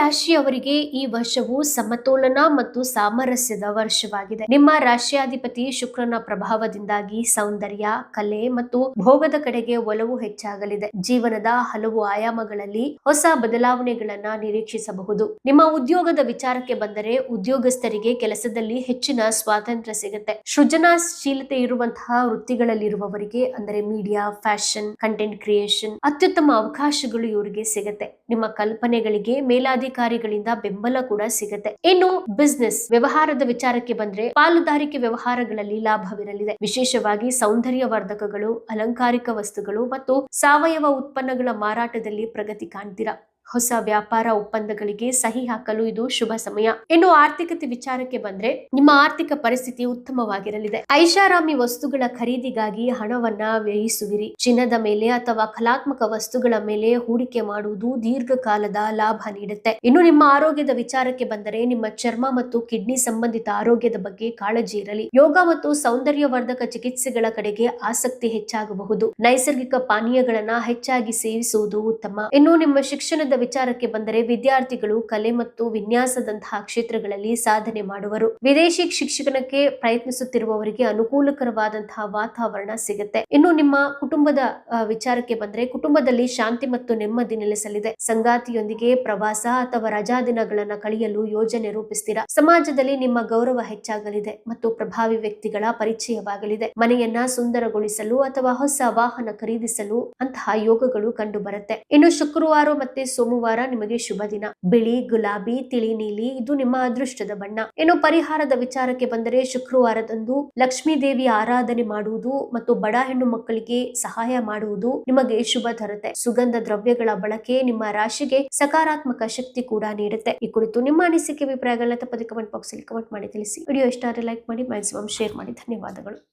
ರಾಶಿಯವರಿಗೆ ಈ ವರ್ಷವು ಸಮತೋಲನ ಮತ್ತು ಸಾಮರಸ್ಯದ ವರ್ಷವಾಗಿದೆ. ನಿಮ್ಮ ರಾಶಿಯಾಧಿಪತಿ ಶುಕ್ರನ ಪ್ರಭಾವದಿಂದಾಗಿ ಸೌಂದರ್ಯ, ಕಲೆ ಮತ್ತು ಭೋಗದ ಕಡೆಗೆ ಒಲವು ಹೆಚ್ಚಾಗಲಿದೆ. ಜೀವನದ ಹಲವು ಆಯಾಮಗಳಲ್ಲಿ ಹೊಸ ಬದಲಾವಣೆಗಳನ್ನ ನಿರೀಕ್ಷಿಸಬಹುದು. ನಿಮ್ಮ ಉದ್ಯೋಗದ ವಿಚಾರಕ್ಕೆ ಬಂದರೆ ಉದ್ಯೋಗಸ್ಥರಿಗೆ ಕೆಲಸದಲ್ಲಿ ಹೆಚ್ಚಿನ ಸ್ವಾತಂತ್ರ್ಯ ಸಿಗುತ್ತೆ. ಸೃಜನಶೀಲತೆ ಇರುವಂತಹ ವೃತ್ತಿಗಳಲ್ಲಿರುವವರಿಗೆ ಅಂದರೆ ಮೀಡಿಯಾ, ಫ್ಯಾಷನ್, ಕಂಟೆಂಟ್ ಕ್ರಿಯೇಷನ್ ಅತ್ಯುತ್ತಮ ಅವಕಾಶಗಳು ಇವರಿಗೆ ಸಿಗುತ್ತೆ. ನಿಮ್ಮ ಕಲ್ಪನೆಗಳಿಗೆ ಮೇಲಾಧಿಕಾರಿಗಳಿಂದ ಬೆಂಬಲ ಕೂಡ ಸಿಗುತ್ತೆ. ಇನ್ನು ಬಿಸ್ನೆಸ್ ವ್ಯವಹಾರದ ವಿಚಾರಕ್ಕೆ ಬಂದ್ರೆ ಪಾಲುದಾರಿಕೆ ವ್ಯವಹಾರಗಳಲ್ಲಿ ಲಾಭವಿರಲಿದೆ. ವಿಶೇಷವಾಗಿ ಸೌಂದರ್ಯವರ್ಧಕಗಳು, ಅಲಂಕಾರಿಕ ವಸ್ತುಗಳು ಮತ್ತು ಸಾವಯವ ಉತ್ಪನ್ನಗಳ ಮಾರಾಟದಲ್ಲಿ ಪ್ರಗತಿ ಕಾಣ್ತೀರಾ. ಹೊಸ ವ್ಯಾಪಾರ ಒಪ್ಪಂದಗಳಿಗೆ ಸಹಿ ಹಾಕಲು ಇದು ಶುಭ ಸಮಯ. ಇನ್ನು ಆರ್ಥಿಕತೆ ವಿಚಾರಕ್ಕೆ ಬಂದ್ರೆ ನಿಮ್ಮ ಆರ್ಥಿಕ ಪರಿಸ್ಥಿತಿ ಉತ್ತಮವಾಗಿರಲಿದೆ. ಐಷಾರಾಮಿ ವಸ್ತುಗಳ ಖರೀದಿಗಾಗಿ ಹಣವನ್ನ ವ್ಯಯಿಸುವಿರಿ. ಚಿನ್ನದ ಮೇಲೆ ಅಥವಾ ಕಲಾತ್ಮಕ ವಸ್ತುಗಳ ಮೇಲೆ ಹೂಡಿಕೆ ಮಾಡುವುದು ದೀರ್ಘಕಾಲದ ಲಾಭ ನೀಡುತ್ತೆ. ಇನ್ನು ನಿಮ್ಮ ಆರೋಗ್ಯದ ವಿಚಾರಕ್ಕೆ ಬಂದರೆ ನಿಮ್ಮ ಚರ್ಮ ಮತ್ತು ಕಿಡ್ನಿ ಸಂಬಂಧಿತ ಆರೋಗ್ಯದ ಬಗ್ಗೆ ಕಾಳಜಿ ಇರಲಿ. ಯೋಗ ಮತ್ತು ಸೌಂದರ್ಯವರ್ಧಕ ಚಿಕಿತ್ಸೆಗಳ ಕಡೆಗೆ ಆಸಕ್ತಿ ಹೆಚ್ಚಾಗಬಹುದು. ನೈಸರ್ಗಿಕ ಪಾನೀಯಗಳನ್ನ ಹೆಚ್ಚಾಗಿ ಸೇವಿಸುವುದು ಉತ್ತಮ. ಇನ್ನು ನಿಮ್ಮ ಶಿಕ್ಷಣದ ವಿಚಾರಕ್ಕೆ ಬಂದರೆ ವಿದ್ಯಾರ್ಥಿಗಳು ಕಲೆ ಮತ್ತು ವಿನ್ಯಾಸದಂತಹ ಕ್ಷೇತ್ರಗಳಲ್ಲಿ ಸಾಧನೆ ಮಾಡುವರು. ವಿದೇಶಿ ಶಿಕ್ಷಣಕ್ಕೆ ಪ್ರಯತ್ನಿಸುತ್ತಿರುವವರಿಗೆ ಅನುಕೂಲಕರವಾದಂತಹ ವಾತಾವರಣ ಸಿಗುತ್ತೆ. ಇನ್ನು ನಿಮ್ಮ ಕುಟುಂಬದ ವಿಚಾರಕ್ಕೆ ಬಂದರೆ ಕುಟುಂಬದಲ್ಲಿ ಶಾಂತಿ ಮತ್ತು ನೆಮ್ಮದಿ ನೆಲೆಸಲಿದೆ. ಸಂಗಾತಿಯೊಂದಿಗೆ ಪ್ರವಾಸ ಅಥವಾ ರಜಾ ದಿನಗಳನ್ನ ಕಳೆಯಲು ಯೋಜನೆ ರೂಪಿಸ್ತೀರಾ. ಸಮಾಜದಲ್ಲಿ ನಿಮ್ಮ ಗೌರವ ಹೆಚ್ಚಾಗಲಿದೆ ಮತ್ತು ಪ್ರಭಾವಿ ವ್ಯಕ್ತಿಗಳ ಪರಿಚಯವಾಗಲಿದೆ. ಮನೆಯನ್ನ ಸುಂದರಗೊಳಿಸಲು ಅಥವಾ ಹೊಸ ವಾಹನ ಖರೀದಿಸಲು ಅಂತಹ ಯೋಗಗಳು ಕಂಡು ಬರುತ್ತೆ. ಇನ್ನು ಶುಕ್ರವಾರ ಮತ್ತೆ ಸೋಮವಾರ ನಿಮಗೆ ಶುಭ ದಿನ. ಬಿಳಿ, ಗುಲಾಬಿ, ತಿಳಿ ನೀಲಿ ಇದು ನಿಮ್ಮ ಅದೃಷ್ಟದ ಬಣ್ಣ. ಇನ್ನು ಪರಿಹಾರದ ವಿಚಾರಕ್ಕೆ ಬಂದರೆ ಶುಕ್ರವಾರದಂದು ಲಕ್ಷ್ಮೀ ದೇವಿಯ ಆರಾಧನೆ ಮಾಡುವುದು ಮತ್ತು ಬಡ ಹೆಣ್ಣು ಮಕ್ಕಳಿಗೆ ಸಹಾಯ ಮಾಡುವುದು ನಿಮಗೆ ಶುಭ ತರುತ್ತೆ. ಸುಗಂಧ ದ್ರವ್ಯಗಳ ಬಳಕೆ ನಿಮ್ಮ ರಾಶಿಗೆ ಸಕಾರಾತ್ಮಕ ಶಕ್ತಿ ಕೂಡ ನೀಡುತ್ತೆ. ಈ ಕುರಿತು ನಿಮ್ಮ ಅನಿಸಿಕೆ ಅಭಿಪ್ರಾಯಗಳನ್ನ ತಪ್ಪದೆ ಕಮೆಂಟ್ ಬಾಕ್ಸ್ ಅಲ್ಲಿ ಕಮೆಂಟ್ ಮಾಡಿ ತಿಳಿಸಿ. ವಿಡಿಯೋ ಇಷ್ಟ ಆದರೆ ಲೈಕ್ ಮಾಡಿ, ಮ್ಯಾಕ್ಸಿಮಮ್ ಶೇರ್ ಮಾಡಿ. ಧನ್ಯವಾದಗಳು.